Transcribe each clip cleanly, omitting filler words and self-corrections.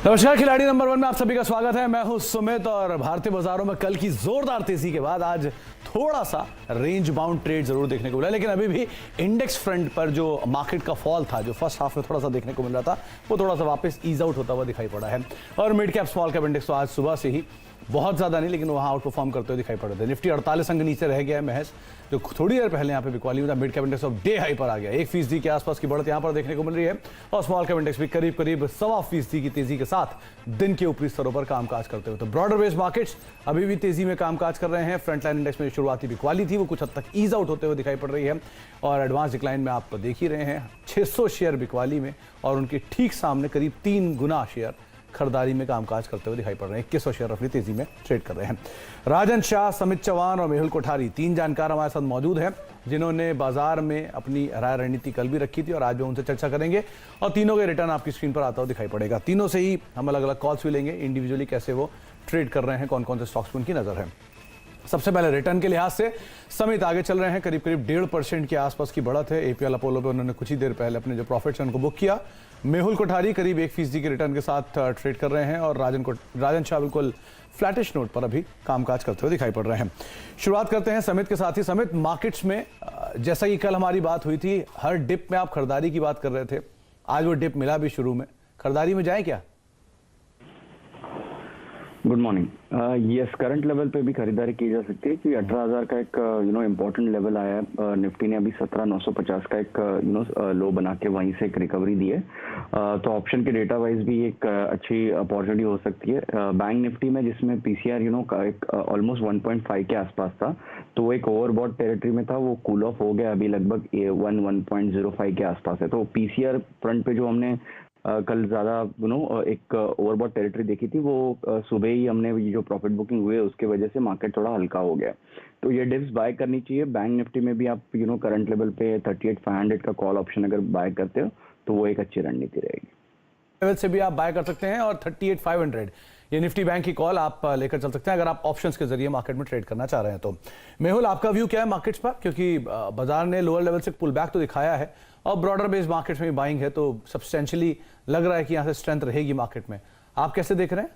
नमस्कार, खिलाड़ी नंबर 1 में आप सभी का स्वागत है। मैं हूं सुमित और भारतीय बाजारों में कल की जोरदार तेजी के बाद आज थोड़ा सा रेंज बाउंड ट्रेड जरूर देखने को मिला, लेकिन अभी भी इंडेक्स फ्रंट पर जो मार्केट का फॉल था, जो फर्स्ट हाफ में थोड़ा सा देखने को मिल रहा था, वो थोड़ा सा वापस ईज आउट होता हुआ दिखाई पड़ा है। और mid cap small cap index तो आज सुबह से ही बहुत ज्यादा नहीं, लेकिन वहां आउट परफॉर्म करते हुए दिखाई पड़ रहे थे। निफ्टी 48 अंक नीचे रह गया है महज, जो थोड़ी देर पहले यहाँ पे बिकवाली में था। Mid cap index of day high पर आ गया, 1% के आसपास की बढ़त यहाँ पर देखने को मिल रही है। और स्मॉल कैप इंडेक्स भी करीब 1.25% की तेजी के साथ दिन के ऊपरी स्तरों पर कामकाज करते हुए। तो ब्रॉडर बेस्ड मार्केट्स अभी भी तेजी में कामकाज कर रहे हैं। फ्रंटलाइन इंडेक्स में शुरुआती बिकवाली थी, वो कुछ हद तक ईज आउट होते हुए दिखाई पड़ रही है। और एडवांस डिक्लाइन में आप देख ही रहे हैं, 600 शेयर बिकवाली में और उनके ठीक सामने करीब 3 गुना शेयर खरीदारी में कामकाज करते हुए दिखाई पड़ रहे हैं। 2100 शेयर अपनी तेजी में ट्रेड कर रहे हैं। राजन शाह, समित चौहान और मेहुल कोठारी, 3 जानकार हमारे साथ मौजूद हैं, जिन्होंने बाजार में अपनी राय रणनीति कल भी रखी थी और आज भी उनसे चर्चा करेंगे। और तीनों के रिटर्न आपकी स्क्रीन पर आता हुआ दिखाई पड़ेगा। तीनों से ही हम अलग अलग कॉल्स भी लेंगे, इंडिविजुअली कैसे वो ट्रेड कर रहे हैं, कौन कौन से स्टॉक्स पर उनकी नजर है। सबसे पहले रिटर्न के लिहाज से समित आगे चल रहे हैं, करीब 1.5% के आसपास की बढ़त है। एपीएल अपोलो पे उन्होंने कुछ ही देर पहले अपने जो प्रॉफिट्स हैं उनको बुक किया। मेहुल कोठारी करीब 1% के रिटर्न के साथ ट्रेड कर रहे हैं और राजन शाह बिल्कुल फ्लैटिश नोट पर अभी कामकाज करते हुए दिखाई पड़ रहे हैं। शुरुआत करते हैं समित के साथ ही। समित, मार्केट्स में जैसा कि कल हमारी बात हुई थी, हर डिप में आप खरीदारी की बात कर रहे थे, आज वो डिप मिला भी शुरू में, खरीदारी में जाए क्या? Good morning. Yes, current level पे भी खरीदारी की जा सकती है कि 18,000 का एक इम्पोर्टेंट लेवल आया है। निफ्टी ने अभी 17,950 का एक लो बना के वहीं से एक रिकवरी दी है। तो ऑप्शन के डेटा वाइज भी एक अच्छी अपॉर्चुनिटी हो सकती है। बैंक निफ्टी में जिसमें पीसीआर का एक ऑलमोस्ट 1.5 के आसपास था, तो वो एक ओवरबॉट टेरिटरी में था, वो कूल ऑफ हो गया, अभी लगभग 1.05 के आसपास है। तो पीसीआर फ्रंट पे जो हमने कल ज़्यादा एक ओवरबॉट टेरिटरी देखी थी, वो सुबह ही हमने ये जो प्रॉफिट बुकिंग हुए उसके वजह से मार्केट थोड़ा हल्का हो गया। तो ये डिप्स बाय करनी चाहिए। बैंक निफ्टी में भी आप करंट लेवल पे 38,500 का कॉल ऑप्शन अगर बाय करते हो तो वो एक अच्छी रणनीति रहेगी। लेवल से भी आप बाय कर सकते हैं और 38,500 ये निफ्टी बैंक की कॉल आप लेकर चल सकते हैं अगर आप ऑप्शंस के जरिए मार्केट में ट्रेड करना चाह रहे हैं तो। मेहुल, आपका व्यू क्या है मार्केट्स पर? क्योंकि बाजार ने लोअर लेवल से पुल बैक तो दिखाया है और ब्रॉडर बेस्ड मार्केट्स में बाइंग है, तो सब्सटेंशियली लग रहा है कि यहाँ से स्ट्रेंथ रहेगी मार्केट में। आप कैसे देख रहे हैं?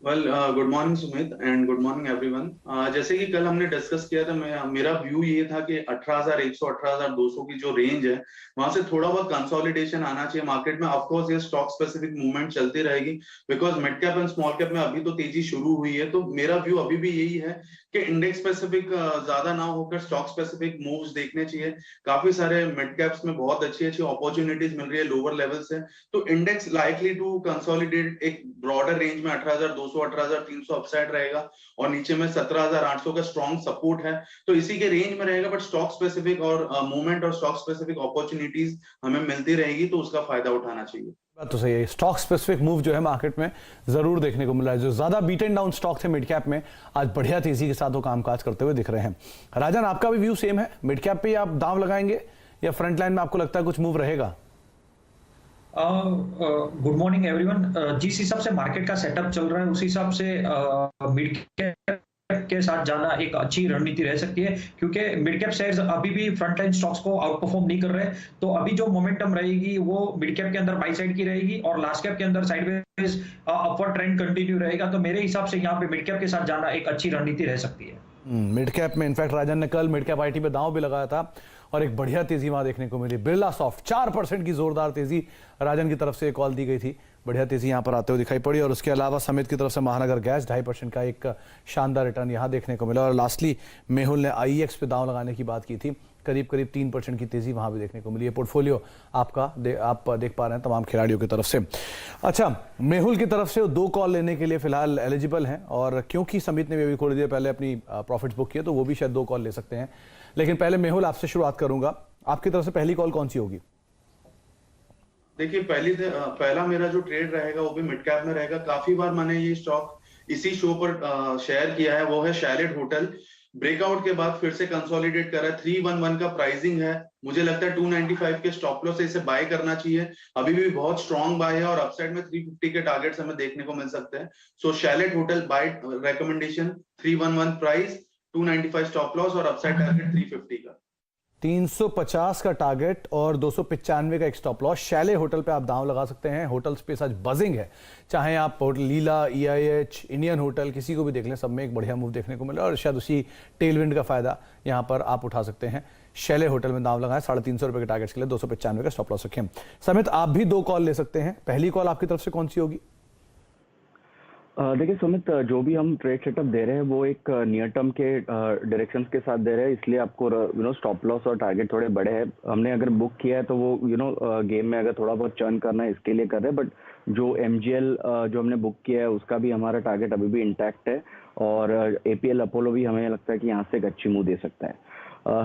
Well, good morning Sumit and good morning everyone. जैसे कि कल हमने डिस्कस किया था, मेरा व्यू ये था कि 18,100 18,200 की जो रेंज है वहां से थोड़ा बहुत कंसोलिडेशन आना चाहिए मार्केट में। ऑफ कोर्स ये स्टॉक स्पेसिफिक मूवमेंट चलती रहेगी, because mid cap and small cap में अभी तो तेजी शुरू हुई है। तो मेरा व्यू अभी भी यही है कि इंडेक्स स्पेसिफिक ज्यादा ना होकर स्टॉक स्पेसिफिक मूव्स देखने चाहिए। काफी सारे मिड कैप्स में बहुत अच्छी अच्छी अपॉर्चुनिटीज मिल रही है लोअर लेवल से। तो इंडेक्स लाइकली टू कंसोलिडेट एक ब्रॉडर रेंज में 18,200 18,300 अपसाइड रहेगा और नीचे में 17,800 का स्ट्रॉन्ग सपोर्ट है। तो इसी के रेंज में रहेगा, बट स्टॉक स्पेसिफिक और मूवमेंट और स्टॉक स्पेसिफिक अपॉर्चुनिटीज हमें मिलती रहेगी, तो उसका फायदा उठाना चाहिए। बात तो सही है, स्टॉक स्पेसिफिक मूव जो है मार्केट में जरूर देखने को मिल रहा है। जो ज्यादा बीटन डाउन स्टॉक थे मिड कैप में, आज बढ़िया तेजी के साथ वो कामकाज करते हुए दिख रहे हैं। राजन, आपका भी व्यू सेम है? मिड कैप पे आप दांव लगाएंगे या फ्रंट लाइन में आपको लगता है कुछ मूव रहेगा? Good morning everyone. जिस हिसाब से मार्केट का सेटअप चल रहा है उस हिसाब से मिड कैप के साथ जाना एक अच्छी रणनीति रह सकती है, क्योंकि मिड कैप शेयर्स अभी भी फ्रंट लाइन स्टॉक्स को आउट परफॉर्म नहीं कर रहे। तो अभी जो मोमेंटम रहेगी वो मिड कैप के अंदर बाई साइड की रहेगी और लार्ज कैप के अंदर साइडवेज अपवर्ड ट्रेंड कंटिन्यू रहेगा। तो मेरे हिसाब से यहाँ पे मिड कैप के साथ जाना एक अच्छी रणनीति रह सकती है। मिड कैप में इनफैक्ट राजन ने कल मिड कैप आईटी पे दांव भी लगाया था और एक बढ़िया तेजी वहां देखने को मिली। बिरला सॉफ्ट 4% की जोरदार तेजी राजन की तरफ से कॉल दी गई थी, बढ़िया तेजी यहां पर आते हुए दिखाई पड़ी। और उसके अलावा समित की तरफ से महानगर गैस 2.5% का एक शानदार रिटर्न यहां देखने को मिला। और लास्टली मेहुल ने आईएक्स पे दांव लगाने की बात की थी, करीब 3% की तेजी वहां भी देखने को मिली है। पोर्टफोलियो आपका आप देख पा रहे हैं तमाम खिलाड़ियों की तरफ से। अच्छा, मेहुल की तरफ से 2 कॉल लेने के लिए फिलहाल एलिजिबल हैं और क्योंकि समित ने भी अभी थोड़ी देर पहले अपनी प्रॉफिट्स बुक किए तो वो भी शायद 2 कॉल ले सकते हैं। लेकिन पहले मेहुल आपसे शुरुआत करूंगा, आपकी तरफ से पहली कॉल कौन सी होगी? देखिए, पहला मेरा जो ट्रेड रहेगा वो भी मिड कैप में रहेगा। काफी बार मैंने ये स्टॉक इसी शो पर शेयर किया है, वो है शैलेट होटल। ब्रेकआउट के बाद फिर से कंसोलिडेट कर रहा है, 311 का प्राइसिंग है। मुझे लगता है 295 के स्टॉप लॉस से इसे बाय करना चाहिए। अभी भी बहुत स्ट्रॉन्ग बाय है और अपसाइड में 350 के टारगेट्स हमें देखने को मिल सकते हैं। So Chalet hotel buy recommendation, 311 price, 295 stop loss और अपसाइड टारगेट 350 का। 350 का टारगेट और 295 का एक स्टॉप लॉस। शैले होटल पे आप दांव लगा सकते हैं। होटल स्पेस आज बजिंग है, चाहे आप होटल लीला, EIH, इंडियन होटल किसी को भी देख लें, सब में एक बढ़िया मूव देखने को मिला और शायद उसी टेलविंड का फायदा यहाँ पर आप उठा सकते हैं। शैले होटल में दांव लगाएं, 350 रुपए के टारगेट के लिए 295 का स्टॉप लॉस रखें। समित, आप भी 2 कॉल ले सकते हैं। पहली कॉल आपकी तरफ से कौन सी होगी? देखिए सुमित, जो भी हम ट्रेड सेटअप दे रहे हैं वो एक नियर टर्म के डायरेक्शंस के साथ दे रहे हैं, इसलिए आपको स्टॉप लॉस और टारगेट थोड़े बड़े हैं। हमने अगर बुक किया है तो वो गेम में अगर थोड़ा बहुत चर्न करना है इसके लिए कर रहे हैं, बट जो MGL जो हमने बुक किया है उसका भी हमारा टारगेट अभी भी इंटैक्ट है और APL अपोलो भी हमें लगता है कि यहाँ से एक अच्छी मूव दे सकता है।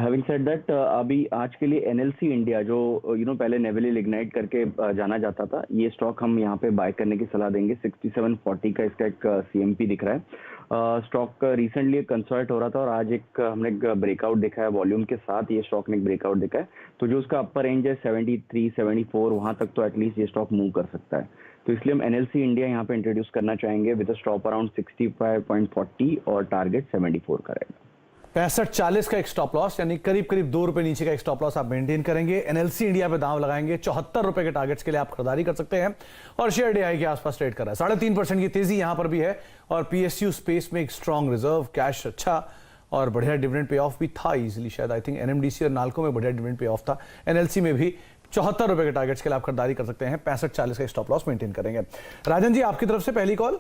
हैविंग सेड दैट, अभी आज के लिए NLC इंडिया जो पहले नेवली लिग्नाइट करके जाना जाता था, ये स्टॉक हम यहाँ पे बाय करने की सलाह देंगे। 6740 का इसका एक CMP दिख रहा है। स्टॉक रिसेंटली कंसल्ट हो रहा था और आज हमने एक ब्रेकआउट देखा है, वॉल्यूम के साथ ये स्टॉक ने एक ब्रेकआउट देखा है, तो जो उसका अपर रेंज है 73, 74 वहां तक तो एटलीस्ट ये स्टॉक मूव कर सकता है। तो इसलिए हम NLC इंडिया यहाँ पे इंट्रोड्यूस करना चाहेंगे विद स्टॉप अराउंड 65.40 और टारगेट 74 का रहेगा। 65.40 का एक स्टॉप लॉस, यानी करीब करीब 2 रुपए नीचे का एक स्टॉप लॉस आप मेंटेन करेंगे। NLC इंडिया पे दांव लगाएंगे। 74 रुपए के टारगेट्स के लिए आप खरीदारी कर सकते हैं और शेयर DI के आसपास ट्रेड कर रहा है। 3.5% की तेजी यहां पर भी है और PSU स्पेस में एक स्ट्रॉन्ग रिजर्व, कैश अच्छा और बढ़िया डिविडेंड पे ऑफ भी था इजीली। शायद आई थिंक NMDC और नाल्को में बढ़िया डिविडेंड पे ऑफ था। NLC में भी 74 रुपए के टारगेट्स के लिए आप खरीदारी कर सकते हैं। 65.40 का स्टॉप लॉस मेंटेन करेंगे। राजन जी, आपकी तरफ से पहली कॉल।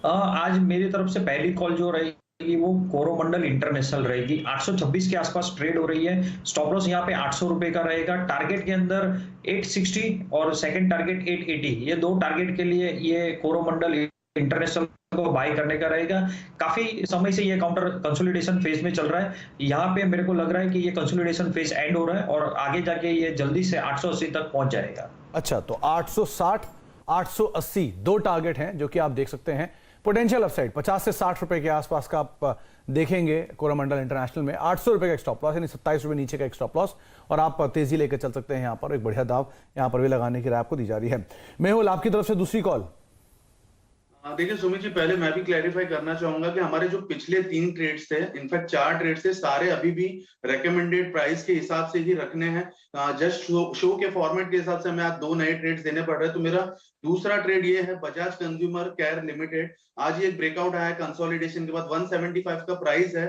आज मेरी तरफ से पहली कॉल जो रहेगी वो कोरोमंडल इंटरनेशनल रहेगी। 826 के आसपास ट्रेड हो रही है। स्टॉप लॉस यहाँ पे 800 रुपए का रहेगा। टारगेट के अंदर 860 और सेकंड टारगेट 880, ये 2 टारगेट के लिए ये कोरोमंडल इंटरनेशनल को बाय करने का रहेगा। काफी समय से ये काउंटर कंसोलिडेशन फेज में चल रहा है। यहाँ पे मेरे को लग रहा है कि ये कंसोलिडेशन फेज एंड हो रहा है और आगे जाके ये जल्दी से 880 तक पहुंच जाएगा। अच्छा, तो 860, 880 2 टारगेट हैं जो कि आप देख सकते हैं। पोटेंशियल अपसाइड 50 से 60 रुपए के आसपास का आप देखेंगे कोरोमंडल इंटरनेशनल में। 800 रुपए का एक स्टॉप लॉस, यानी 27 रुपए नीचे का एक स्टॉप लॉस और आप तेजी लेकर चल सकते हैं। यहाँ पर एक बढ़िया दाव यहाँ पर भी लगाने की राय आपको दी जा रही है। मेहुल, आपकी तरफ से दूसरी कॉल। देखिए सुमित जी, पहले मैं भी क्लैरिफाई करना चाहूंगा कि हमारे जो पिछले 3 ट्रेड्स थे, इनफैक्ट 4 ट्रेड्स थे, सारे अभी भी रेकमेंडेड प्राइस के हिसाब से ही रखने हैं। जस्ट शो के फॉर्मेट के हिसाब से हमें आज 2 नए ट्रेड्स देने पड़ रहे हैं। तो मेरा दूसरा ट्रेड ये है बजाज कंज्यूमर केयर लिमिटेड। आज ये एक ब्रेकआउट आया कंसोलिडेशन के बाद। 175 का प्राइस है,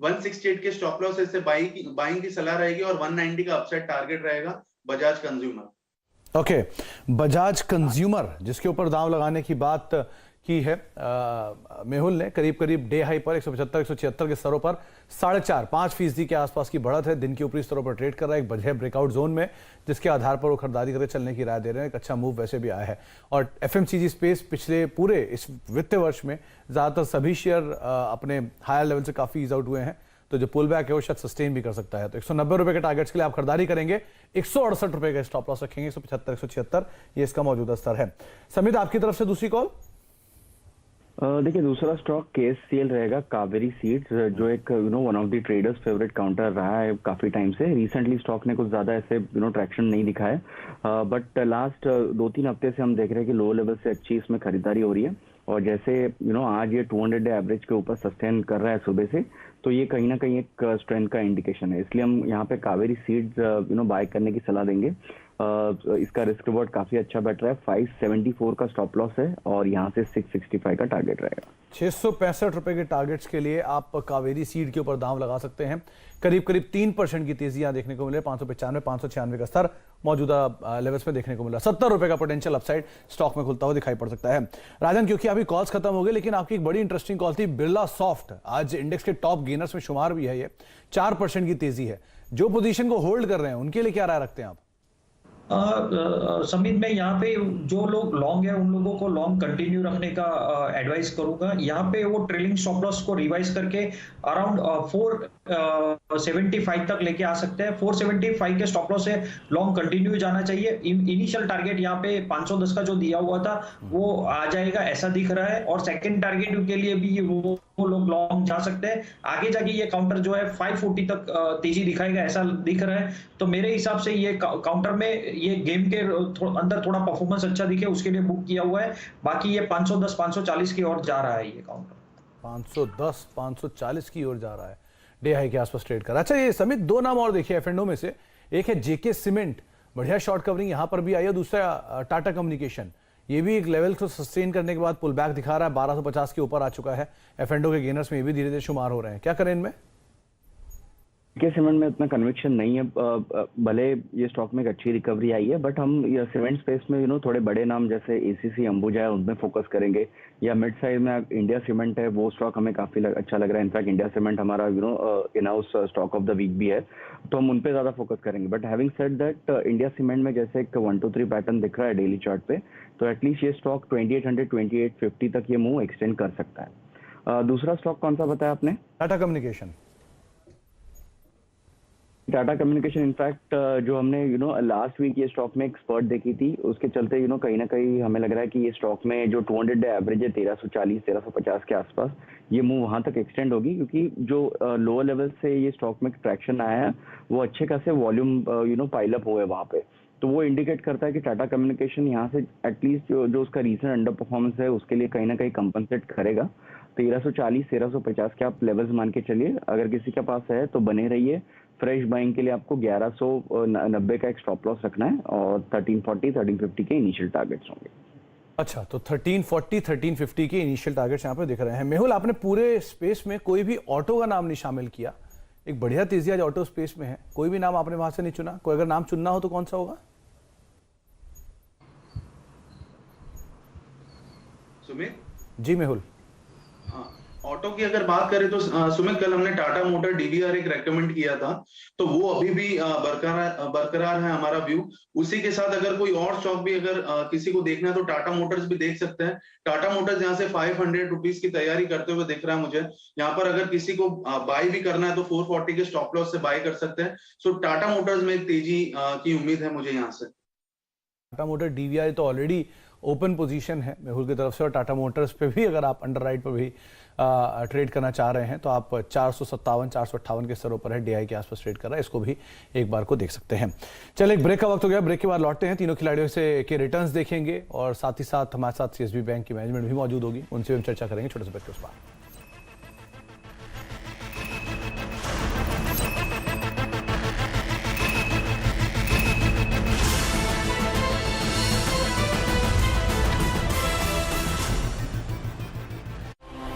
168 के स्टॉप लॉस, इससे बाइंग की सलाह रहेगी और 190 का अपसाइड टारगेट रहेगा Bajaj consumer. Okay, Bajaj consumer जिसके ऊपर दांव लगाने की बात की है मेहुल ने, करीब करीब डे हाई पर 175 176 के स्तरों पर 4.5% के आसपास की बढ़त है। दिन के ऊपरी स्तरों पर ट्रेड कर रहा है एक बढ़िया ब्रेकआउट जोन में, जिसके आधार पर वो खरीदारी करके चलने की राय दे रहे हैं। एक अच्छा मूव वैसे भी आया है और FMCG स्पेस पिछले पूरे इस वित्तीय वर्ष में ज्यादातर सभी शेयर अपने हायर लेवल से काफी ईज आउट हुए हैं, तो जो पुल बैक है वो शायद सस्टेन भी कर सकता है। तो 190 रुपए के टारगेट्स के लिए आप खरीदारी करेंगे। 168 रुपए का स्टॉप लॉस रखेंगे। 175 176 ये इसका मौजूदा स्तर है। समित, आपकी तरफ से दूसरी कॉल। देखिए, दूसरा स्टॉक KSCL रहेगा, कावेरी सीड्स, जो एक one of the traders favourite counter रहा है काफी टाइम से। रिसेंटली स्टॉक ने कुछ ज्यादा ऐसे ट्रैक्शन नहीं दिखाया, बट लास्ट 2-3 हफ्ते से हम देख रहे हैं कि लो लेवल से अच्छी इसमें खरीदारी हो रही है और जैसे आज ये 200 डे एवरेज के ऊपर सस्टेन कर रहा है सुबह से, तो ये कहीं ना कहीं एक स्ट्रेंथ का इंडिकेशन है। इसलिए हम यहाँ पे कावेरी सीड्स बाय करने की सलाह देंगे। इसका रिस्क रिवॉर्ड काफी अच्छा बैठ रहा है। 574 का स्टॉप लॉस है और यहाँ से 665 का टारगेट रहेगा। 665 रुपए के टारगेट्स के लिए आप कावेरी सीड के ऊपर दांव लगा सकते हैं। करीब करीब 3% की तेजी यहां देखने को मिले। 595 596 का स्तर मौजूदा लेवल्स में देखने को मिला। 70 रुपए का पोटेंशियल अपसाइड स्टॉक में खुलता हुआ दिखाई पड़ सकता है। राजन, क्योंकि अभी कॉल्स खत्म हो गए, लेकिन आपकी एक बड़ी इंटरेस्टिंग कॉल थी बिरला सॉफ्ट। आज इंडेक्स के टॉप गेनर्स में शुमार भी है। ये 4% की तेजी है। जो पोजीशन को होल्ड कर रहे हैं उनके लिए क्या राय रखते हैं आप? समित, मैं यहाँ पे जो लोग लॉन्ग है उन लोगों को लॉन्ग कंटिन्यू रखने का एडवाइस करूंगा। यहाँ पे वो ट्रेलिंग स्टॉप लॉस को रिवाइज करके अराउंड 475 तक लेके आ सकते हैं। 475 के स्टॉप लॉस से लॉन्ग कंटिन्यू जाना चाहिए। इनिशियल टारगेट यहाँ पे 510 का जो दिया हुआ था वो आ जाएगा ऐसा दिख रहा है और सेकंड टारगेट के लिए भी वो लोग लॉन्ग जा सकते हैं। आगे जाके ये काउंटर जो है 540 तक तेजी दिखाएगा ऐसा दिख रहा है। तो मेरे हिसाब से ये काउंटर में ये गेम के अंदर थोड़ा परफॉर्मेंस अच्छा दिखे उसके लिए बुक किया हुआ है। बाकी ये 510 540 की ओर जा रहा है। ये काउंटर 510 540 की ओर जा रहा है। डे हाई के आसपास ट्रेड कर रहा है। अच्छा, ये समित दो नाम और देखिए एफ&ओ में से, एक है जेके सीमेंट, बढ़िया शॉर्ट कवरिंग यहां पर भी आई है, दूसरा टाटा कम्युनिकेशन, ये भी एक लेवल को सस्टेन करने के बाद पुल बैक दिखा रहा है, 1250 के ऊपर आ चुका है। एफ&ओ के गेनर्स में ये भी धीरे धीरे शुमार हो रहे हैं, क्या करें इनमें? के सीमेंट में उतना कन्विक्शन नहीं है, भले ये स्टॉक में एक अच्छी रिकवरी आई है, बट हम ये सीमेंट स्पेस में थोड़े बड़े नाम जैसे एसीसी, अंबुजा है उनमें फोकस करेंगे, या मिड साइज में इंडिया सीमेंट है, वो स्टॉक हमें काफी अच्छा लग रहा है। इनफैक्ट इंडिया सीमेंट हमारा in house stock of the week भी है, तो हम उन पे ज्यादा फोकस करेंगे। But having said that, India cement में जैसे एक 1 2 3 पैटर्न दिख रहा है डेली चार्ट पे, तो एटलीस्ट ये स्टॉक 2800 2850 तक ये मूव एक्सटेंड कर सकता है। दूसरा स्टॉक कौन सा बताया आपने? Tata communication. Tata communication in fact जो हमने लास्ट वीक ये स्टॉक में एक स्पर्ट देखी थी, उसके चलते कहीं ना कहीं हमें लग रहा है कि ये स्टॉक में जो 200 डे एवरेज है 1340 1350 के आसपास, ये मूव वहां तक एक्सटेंड होगी, क्योंकि जो लोअर लेवल से ये स्टॉक में ट्रैक्शन आया है वो अच्छे खासे वॉल्यूम पाइल अप हुए वहां पे, तो वो इंडिकेट करता है कि टाटा कम्युनिकेशन यहाँ से एटलीस्ट जो उसका रीसेंट अंडर परफॉर्मेंस है उसके लिए कहीं ना कहीं कंपनसेट करेगा। 1340 1350 के आप लेवल्स मान के चलिए, अगर किसी के पास है तो बने रहिए। फ्रेश बाइंग के लिए आपको 1190 का एक स्टॉप लॉस रखना है, और 1340 1350 के इनिशियल टारगेट्स होंगे। अच्छा, तो 1340 1350 के इनिशियल टारगेट्स यहाँ पे दिख रहे हैं। मेहुल, आपने पूरे स्पेस में कोई भी ऑटो का नाम नहीं शामिल किया, एक बढ़िया तेजी आज ऑटो स्पेस में है, कोई भी नाम आपने वहां से नहीं चुना? कोई अगर नाम चुनना हो तो कौन सा होगा? सुमित जी मेहुल। ऑटो की अगर बात करें तो सुमित, कल हमने टाटा मोटर डीवीआर एक रेकमेंड किया था, तो वो अभी भी बरकरार है हमारा व्यू। उसी के साथ अगर कोई और स्टॉक भी अगर किसी को देखना है तो टाटा मोटर्स भी देख सकते हैं। टाटा मोटर्स यहाँ से 500 रुपीज की तैयारी करते हुए दिख रहा है मुझे। यहाँ पर अगर किसी को बाय भी करना है तो 440 के स्टॉप लॉस से बाय कर सकते हैं। सो टाटा मोटर्स में एक तेजी की उम्मीद है मुझे यहाँ से। टाटा मोटर डीवीआर तो ऑलरेडी ओपन पोजीशन है मेहुल की तरफ से, और टाटा मोटर्स पे भी अगर आप अंडरराइट पर भी ट्रेड करना चाह रहे हैं तो आप 457 458 के स्तरों पर है, डीआई के आसपास ट्रेड कर रहा है, इसको भी एक बार को देख सकते हैं। चलिए, एक ब्रेक का वक्त हो गया, ब्रेक के बाद लौटते हैं, तीनों खिलाड़ियों से के रिटर्न्स देखेंगे, और साथ ही साथ हमारे साथ सीएसबी बैंक की मैनेजमेंट भी मौजूद होगी, उनसे भी हम चर्चा करेंगे छोटे से ब्रेक के उस पार।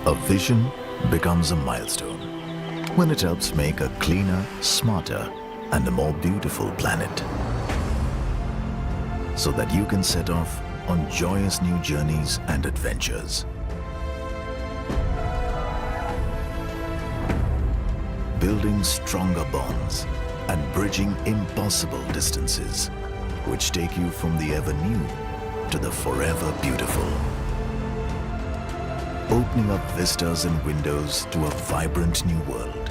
A vision becomes a milestone when it helps make a cleaner, smarter, and a more beautiful planet. So that you can set off on joyous new journeys and adventures. Building stronger bonds and bridging impossible distances, which take you from the ever new to the forever beautiful. Opening up vistas and windows to a vibrant new world.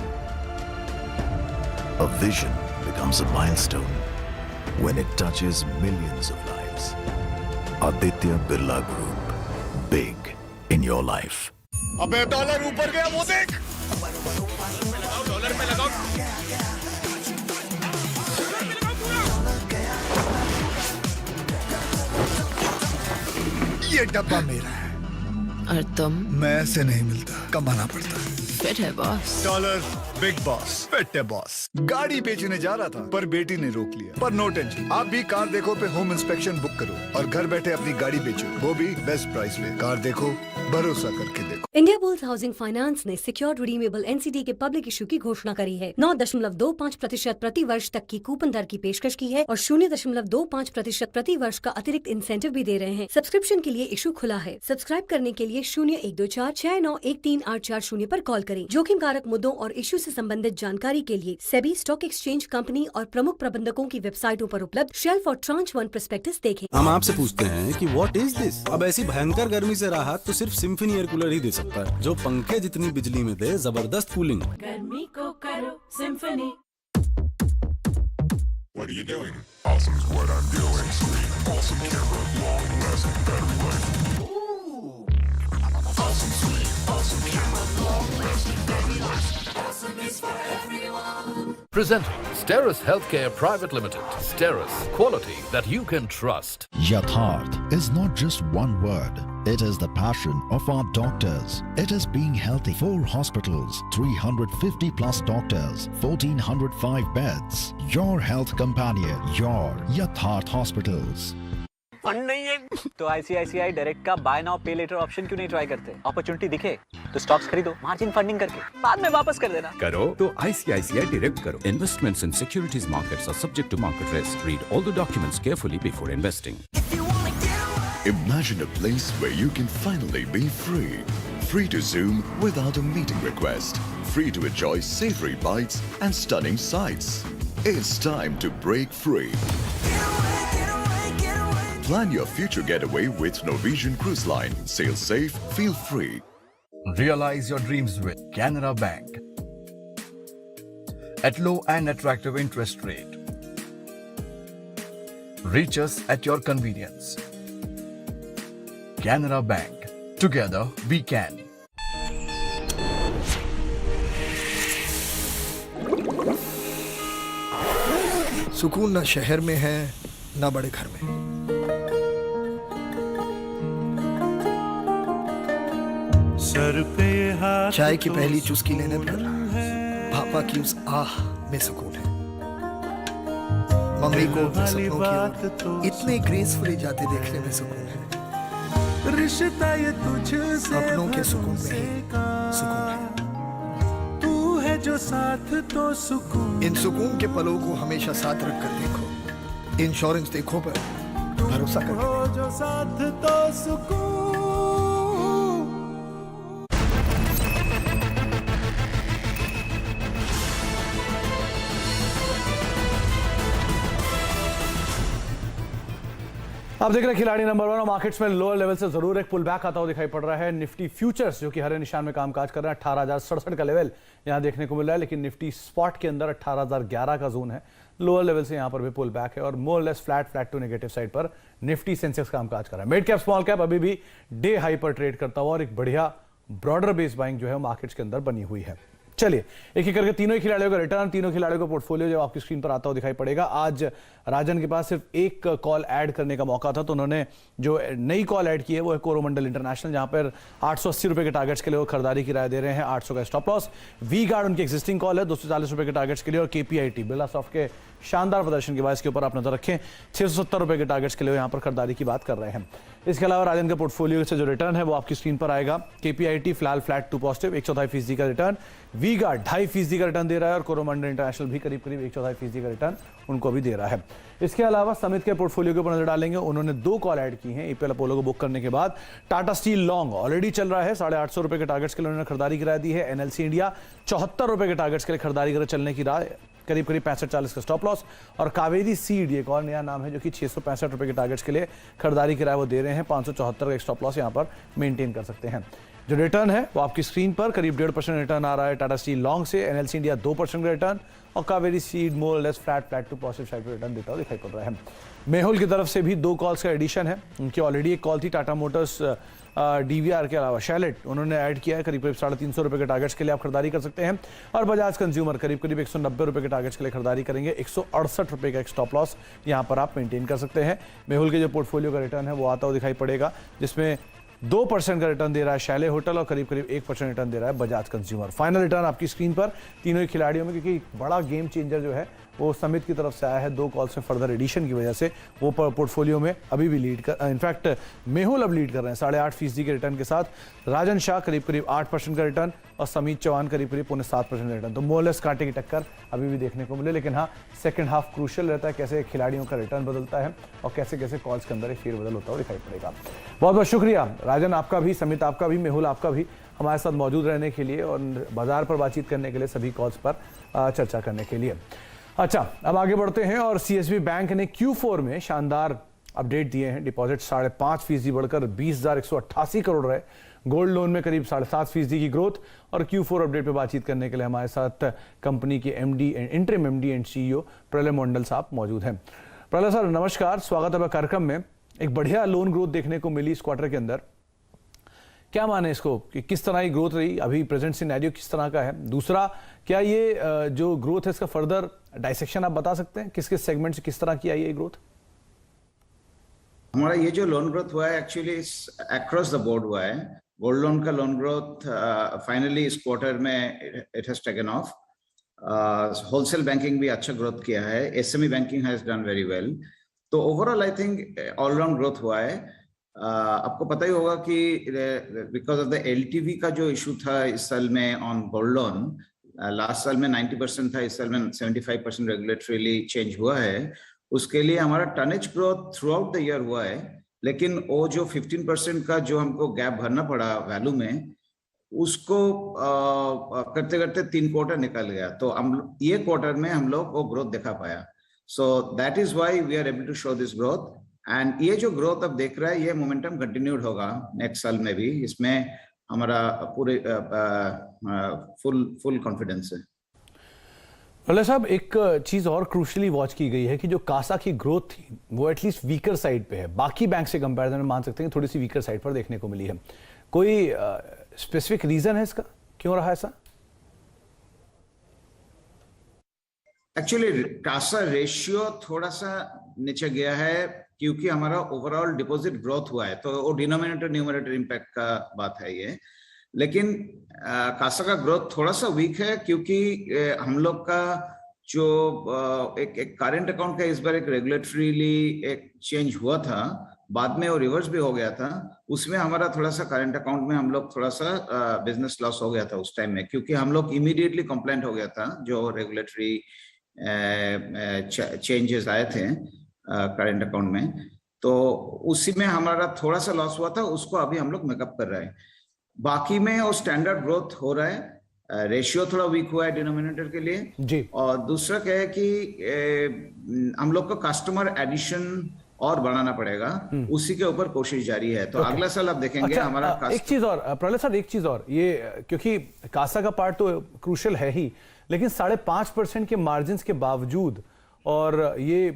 A vision becomes a milestone when it touches millions of lives. Aditya Birla Group. Big in your life. अबे dollar ऊपर गया वो देख। Dollar में लगाओ। ये डब्बा मेरा है। और तुम? मैं ऐसे नहीं मिलता, कमाना पड़ता है। फिट है boss. Dollar big boss, fit है बॉस। गाड़ी बेचने जा रहा था पर बेटी ने रोक लिया। पर नो टेंशन, आप भी कार देखो पे होम इंस्पेक्शन बुक करो और घर बैठे अपनी गाड़ी बेचो, वो भी बेस्ट प्राइस पे। कार देखो, भरोसा करके देखो। इंडिया बुल्स हाउसिंग फाइनेंस ने सिक्योर्ड रिडीमेबल एनसीडी के पब्लिक इशू की घोषणा करी है। 9.25% प्रति वर्ष तक की कूपन दर की पेशकश की है, और 0.25% प्रति वर्ष का अतिरिक्त इंसेंटिव भी दे रहे हैं। सब्सक्रिप्शन के लिए इशू खुला है। सब्सक्राइब करने के लिए 0124 6913 पर कॉल करें। जोखिम कारक मुद्दों और इशू से संबंधित जानकारी के लिए सेबी स्टॉक एक्सचेंज कंपनी और प्रमुख प्रबंधकों की वेबसाइटों पर उपलब्ध शेल्फ और ट्रांच 1 प्रोस्पेक्टस देखें। हम आपसे पूछते हैं कि व्हाट इज दिस? अब ऐसी भयंकर गर्मी से राहत तो सिर्फ सिम्फनी एयर कूलर ही दे सकता है, जो पंखे जितनी बिजली में दे जबरदस्त कूलिंग। गर्मी को करो symphony. What are you doing? Awesome is what I'm doing. Sweet, awesome camera, long lasting battery life. Ooh. Awesome, sweet, awesome camera, long lasting battery life. Awesome is for everyone. Presenting Steris Healthcare Private Limited. Steris, quality that you can trust. Yatharth is not just one word. It is the passion of our doctors. It is being healthy. 4 hospitals, 350 plus doctors, 1405 beds. Your health companion, your Yatharth Hospitals. Fund नहीं है तो ICICI direct का bye now पे letter option क्यों नहीं try करते? Opportunity दिखे तो स्टॉक्स खरीदो, मार्जिन फंडिंग करके बाद में वापस कर देना। करो तो आईसीआईसीआई डायरेक्ट करो। Investments in securities markets are subject to market risk. Read all the documents carefully before investing. Imagine a place where you can finally be free. Free to Zoom without a meeting request. Free to enjoy savory bites and stunning sights. It's time to break free. Plan your future getaway with Norwegian Cruise Line. Sail safe, feel free. Realize your dreams with Canara Bank. At low and attractive interest rate. Reach us at your convenience. Canara Bank. Together we can. सुकून न शहर में है न बड़े घर में। Sir पे चाय की पहली चुस्की लेने पर पापा की उस आह में सुकून है। मम्मी को सपनों की ओर इतने ग्रेसफुली जाते देखने में सुकून है। रिश्ता ये तुझसे अपनों के सुकून में ही सुकून है। तू है जो साथ तो सुकून। इन सुकून के पलों को हमेशा साथ रखकर देखो। इंश्योरेंस देखो पर भरोसा करके जो साथ तो सुकून। आप देख रहे हैं खिलाड़ी नंबर 1 और मार्केट्स में लोअर लेवल से जरूर एक पुल बैक आता हुआ दिखाई पड़ रहा है। निफ्टी फ्यूचर्स जो कि हरे निशान में कामकाज कर रहा है, 18,067 का लेवल यहां देखने को मिल रहा है, लेकिन निफ्टी स्पॉट के अंदर 18,011 का जोन है। लोअर लेवल से यहां पर भी पुल बैक है और more less flat to negative side पर निफ्टी सेंसेक्स कामकाज कर रहा है। मिड कैप स्मॉल कैप अभी भी डे हाई पर ट्रेड करता हुआ और एक बढ़िया ब्रॉडर बेस बाइंग जो है मार्केट्स के अंदर बनी हुई है। चलिए एक एक करके तीनों ही खिलाड़ियों का रिटर्न, तीनों खिलाड़ियों का पोर्टफोलियो जो आपकी स्क्रीन पर आता हुआ दिखाई पड़ेगा। आज राजन के पास सिर्फ एक कॉल ऐड करने का मौका था, तो उन्होंने जो नई कॉल ऐड की है वो है कोरोमंडल इंटरनेशनल, जहां पर 880 रुपए के टारगेट्स के लिए वो खरीदारी की राय दे रहे हैं। 800 का स्टॉप लॉस। वी गार्ड उनकी एक्जिस्टिंग कॉल है 240 रुपए के टारगेट्स के लिए, और केपीआईटी बिरला सॉफ्ट के शानदार प्रदर्शन के बाद इसके ऊपर आप नजर रखें 670 रुपए के टारगेट्स के लिए यहां पर खरीदारी की बात कर रहे हैं। इसके अलावा राजन का पोर्टफोलियो से जो रिटर्न है वो आपकी स्क्रीन पर आएगा। केपीआईटी फिलहाल फ्लैट टू पॉजिटिव 1/4% का रिटर्न, वी गार्ड 2.5% का रिटर्न दे रहा है, और कोरोमंडल इंटरनेशनल भी करीब 1/4% का रिटर्न उनको भी दे रहा है। इसके अलावा समित के पोर्टफोलियो के ऊपर नजर डालेंगे, उन्होंने 2 कॉल ऐड की हैं ईपीएल अपोलो को बुक करने के बाद। टाटा स्टील लॉन्ग ऑलरेडी चल रहा है 850 रुपए के टारगेट्स के लिए उन्होंने खरीदारी की राय दी है। एनएलसी इंडिया 74 रुपए के टारगेट्स के लिए खरीदारी कर चलने की राय, करीब 65-40 का स्टॉप लॉस। और कावेरी सीड एक और नया नाम है जो कि 665 रुपए के टारगेट्स के लिए खरीदारी की राय वो दे रहे हैं। 574 का एक स्टॉप लॉस यहां पर मेंटेन कर सकते हैं। जो रिटर्न है वो आपकी स्क्रीन पर करीब 1.5% रिटर्न आ रहा है टाटा स्टील लॉन्ग से। एनएलसी इंडिया 2% का रिटर्न, और Kaveri seed more less flat to positive side पर रिटर्न देता हुआ दिखाई पड़ रहा है। मेहुल की तरफ से भी 2 कॉल्स का एडिशन है, उनकी ऑलरेडी एक कॉल थी टाटा मोटर्स डीवीआर के अलावा शैलेट उन्होंने ऐड किया है, करीब 350 रुपए के टारगेट्स के लिए आप खरीदारी कर सकते हैं। और बजाज कंज्यूमर करीब 190 रुपए के टारगेट्स के लिए खरीदारी करेंगे। 168 रुपए का एक स्टॉप लॉस यहां पर आप मेंटेन कर सकते हैं। मेहुल के जो पोर्टफोलियो का रिटर्न है वो आता हुआ दिखाई पड़ेगा, जिसमें 2% का रिटर्न दे रहा है शैले होटल और करीब 1% रिटर्न दे रहा है बजाज कंज्यूमर। फाइनल रिटर्न आपकी स्क्रीन पर तीनों ही खिलाड़ियों में, क्योंकि बड़ा गेम चेंजर जो है वो समित की तरफ से आया है 2 कॉल्स में फर्दर एडिशन की वजह से, वो पोर्टफोलियो में अभी भी लीड कर, इनफैक्ट मेहुल अब लीड कर रहे हैं 8.5% के रिटर्न के साथ। राजन शाह करीब 8% का रिटर्न, और समीत चौहान करीब 7% रिटर्न। तो मोरलेस कांटे की टक्कर अभी भी देखने को मिले, लेकिन हाँ सेकंड हाफ क्रूशियल रहता है, कैसे खिलाड़ियों का रिटर्न बदलता है और कैसे कैसे कॉल्स के अंदर एक फेरबदल होता हुआ दिखाई पड़ेगा। बहुत बहुत शुक्रिया राजन आपका भी, समित आपका भी, मेहुल आपका भी हमारे साथ मौजूद रहने के लिए और बाजार पर बातचीत करने के लिए, सभी कॉल्स पर चर्चा करने के लिए। अच्छा, अब आगे बढ़ते हैं और सीएसबी बैंक ने Q4 में शानदार अपडेट दिए हैं। डिपॉजिट 5.5% बढ़कर 20,188 करोड़ रहे। गोल्ड लोन में करीब 7.5% की ग्रोथ। और Q4 अपडेट पे बातचीत करने के लिए हमारे साथ कंपनी के MD, interim MD and CEO प्रलय मंडल साहब मौजूद हैं। प्रलय सर नमस्कार, स्वागत है कार्यक्रम में। एक बढ़िया लोन ग्रोथ देखने को मिली इस क्वार्टर के अंदर। क्या माने इसको कि किस तरह की ग्रोथ रही, अभी प्रेजेंट सिनेरियो किस तरह का है? दूसरा, क्या ये जो ग्रोथ है इसका फर्दर डाइसेक्शन आप बता सकते हैं, किस किस सेगमेंट से किस तरह की आई है ग्रोथ? हमारा ये जो लोन ग्रोथ हुआ है एक्चुअली अक्रॉस द बोर्ड हुआ है। गोल्ड लोन का लोन ग्रोथ फाइनली इस क्वार्टर में it has taken off. Wholesale banking भी अच्छा ग्रोथ किया है, SME banking has done very well. तो overall I think all round growth हुआ है। आपको पता ही होगा कि बिकॉज ऑफ द एलटीवी का जो इशू था इस साल में ऑन गोल्ड लोन, लास्ट साल में 90% था, इस साल में 75% रेगुलेटरीली चेंज हुआ है। उसके लिए हमारा tonnage growth through out the year हुआ है, लेकिन वो जो 15% का जो हमको गैप भरना पड़ा वैल्यू में, उसको करते करते 3 क्वार्टर निकल गया। तो हम ये क्वार्टर में हम लोग वो ग्रोथ दिखा पाया। So that is why we are able to show this growth. And ये जो ग्रोथ अब देख रहा है ये मोमेंटम कंटिन्यूड होगा नेक्स्ट साल में भी। इसमें हमारा पूरे फुल कॉन्फिडेंस है। प्रलय साहब, एक चीज और क्रूशली वॉच की गई है कि जो कासा की ग्रोथ थी वो एटलीस्ट वीकर साइड पे है, बाकी बैंक से कंपैरिजन में मान सकते हैं थोड़ी सी वीकर साइड पर देखने को मिली है। कोई स्पेसिफिक रीजन है इसका, क्यों रहा ऐसा? एक्चुअली कासा रेशियो थोड़ा सा नीचे गया है क्योंकि हमारा ओवरऑल डिपॉजिट ग्रोथ हुआ है, तो वो डिनोमिनेटर न्यूमरेटर इम्पैक्ट का बात है ये। लेकिन कासा का ग्रोथ थोड़ा सा वीक है क्योंकि हम लोग का जो एक करंट अकाउंट का इस बार एक रेगुलेटरीली एक चेंज हुआ था, बाद में वो रिवर्स भी हो गया था। उसमें हमारा थोड़ा सा करंट अकाउंट में हम लोग थोड़ा सा बिजनेस लॉस हो गया था उस टाइम में, क्योंकि हम लोग इमीडिएटली कंप्लेंट हो गया था जो रेगुलेटरी चेंजेस आए थे करंट अकाउंट में। तो उसी में हमारा थोड़ा सा लॉस हुआ था, उसको अभी हम लोग मेकअप कर रहे हैं। बाकी में वो स्टैंडर्ड ग्रोथ हो रहा है। रेशियो थोड़ा वीक हुआ है डिनोमिनेटर के लिए जी। और दूसरा क्या है कि हम लोग को कस्टमर एडिशन और बढ़ाना पड़ेगा, उसी के ऊपर कोशिश जारी है। तो अगला साल आप देखेंगे हमारा एक चीज और प्रलय साहब, एक चीज और, ये क्योंकि कासा का पार्ट तो क्रूशियल है ही, लेकिन 5.5% के मार्जिन के बावजूद और ये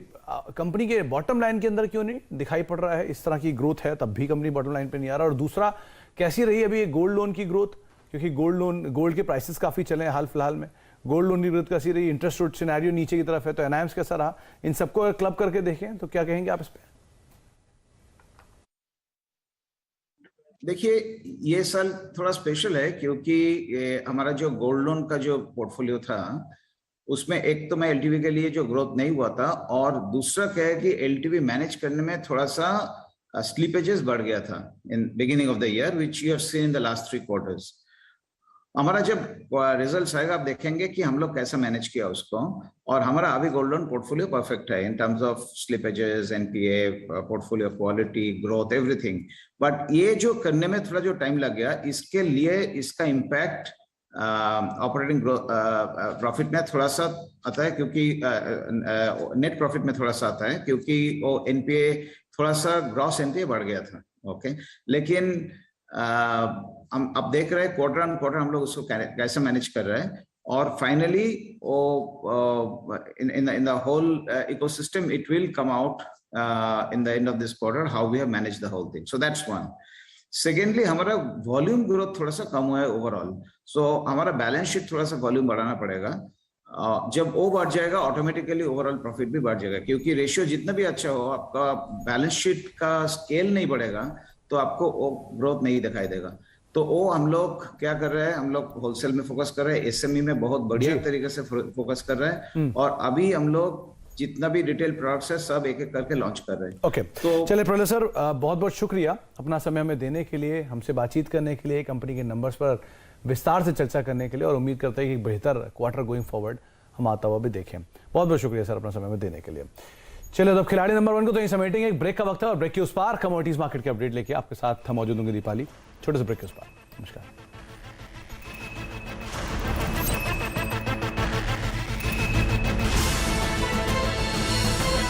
कंपनी के बॉटम लाइन के अंदर क्यों नहीं दिखाई पड़ रहा है? इस तरह की ग्रोथ है तब भी कंपनी बॉटम लाइन पे नहीं आ रहा। और दूसरा, कैसी रही अभी ये गोल्ड लोन की ग्रोथ, क्योंकि गोल्ड के प्राइसेस काफी चले हैं हाल फिलहाल में, गोल्ड लोन की ग्रोथ कैसी रही? इंटरेस्ट रेट सिनेरियो नीचे की तरफ है, तो एनआईएम्स कैसा रहा? इन सबको अगर क्लब करके देखें तो क्या कहेंगे आप इस पे? देखिए, ये साल थोड़ा स्पेशल है क्योंकि हमारा जो गोल्ड लोन का जो पोर्टफोलियो था उसमें एक तो मैं एलटीवी के लिए जो ग्रोथ नहीं हुआ था, और दूसरा क्या है कि एलटीवी मैनेज करने में थोड़ा सा स्लीपेजेस बढ़ गया था in beginning of the year, which you have seen in the last 3 quarters. हमारा जब रिजल्ट्स आएगा आप देखेंगे कि हम लोग कैसा मैनेज किया उसको, और हमारा अभी गोल्ड लोन पोर्टफोलियो परफेक्ट है in terms of slippages, NPA, portfolio quality, growth, everything. But ये जो करने में थोड़ा जो टाइम लग गया, इसके लिए इसका इम्पैक्ट ऑपरेटिंग प्रॉफिट में थोड़ा सा आता है, क्योंकि नेट प्रॉफिट में थोड़ा सा आता है क्योंकि वो एनपीए थोड़ा सा ग्रॉस एनपीए बढ़ गया था। ओके, लेकिन हम अब देख रहे हैं क्वार्टर ऑन क्वार्टर हम लोग उसको कैसे मैनेज कर रहे हैं, और finally in the whole ecosystem it will come out in the end of this quarter how we have manage the whole thing. So that's one. Secondly, हमारा वॉल्यूम ग्रोथ थोड़ा सा कम हुआ है ओवरऑल, सो हमारा बैलेंस शीट थोड़ा सा volume बढ़ाना पड़ेगा। जब वो बढ़ जाएगा ऑटोमेटिकली ओवरऑल प्रॉफिट भी बढ़ जाएगा, क्योंकि रेशियो जितना भी अच्छा हो, आपका बैलेंस शीट का स्केल नहीं बढ़ेगा तो आपको वो ग्रोथ नहीं दिखाई देगा। तो वो हम लोग क्या कर रहे हैं, हम लोग होलसेल में फोकस कर रहे हैं, एसएमई में बहुत बढ़िया तरीके से फोकस कर रहे हैं, और अभी हम लोग जितना भी रिटेल प्रोडक्ट्स है सब एक एक करके लॉन्च कर रहे हैं। ओके, तो चलिए प्रलय सर, बहुत बहुत शुक्रिया अपना समय हमें देने के लिए, हमसे बातचीत करने के लिए, कंपनी के नंबर्स पर विस्तार से चर्चा करने के लिए, और उम्मीद करते हैं कि बेहतर क्वार्टर गोइंग फॉरवर्ड हम आता हुआ भी देखें। बहुत बहुत शुक्रिया सर अपना समय हमें देने के लिए। चलिए, अब खिलाड़ी नंबर 1 को तो यही समेटेंगे, एक ब्रेक का वक्त है, और ब्रेक के उस पार कमोडिटीज मार्केट के अपडेट लेके आपके साथ हम मौजूद होंगे दीपाली। छोटे से ब्रेक के उस पार। नमस्कार।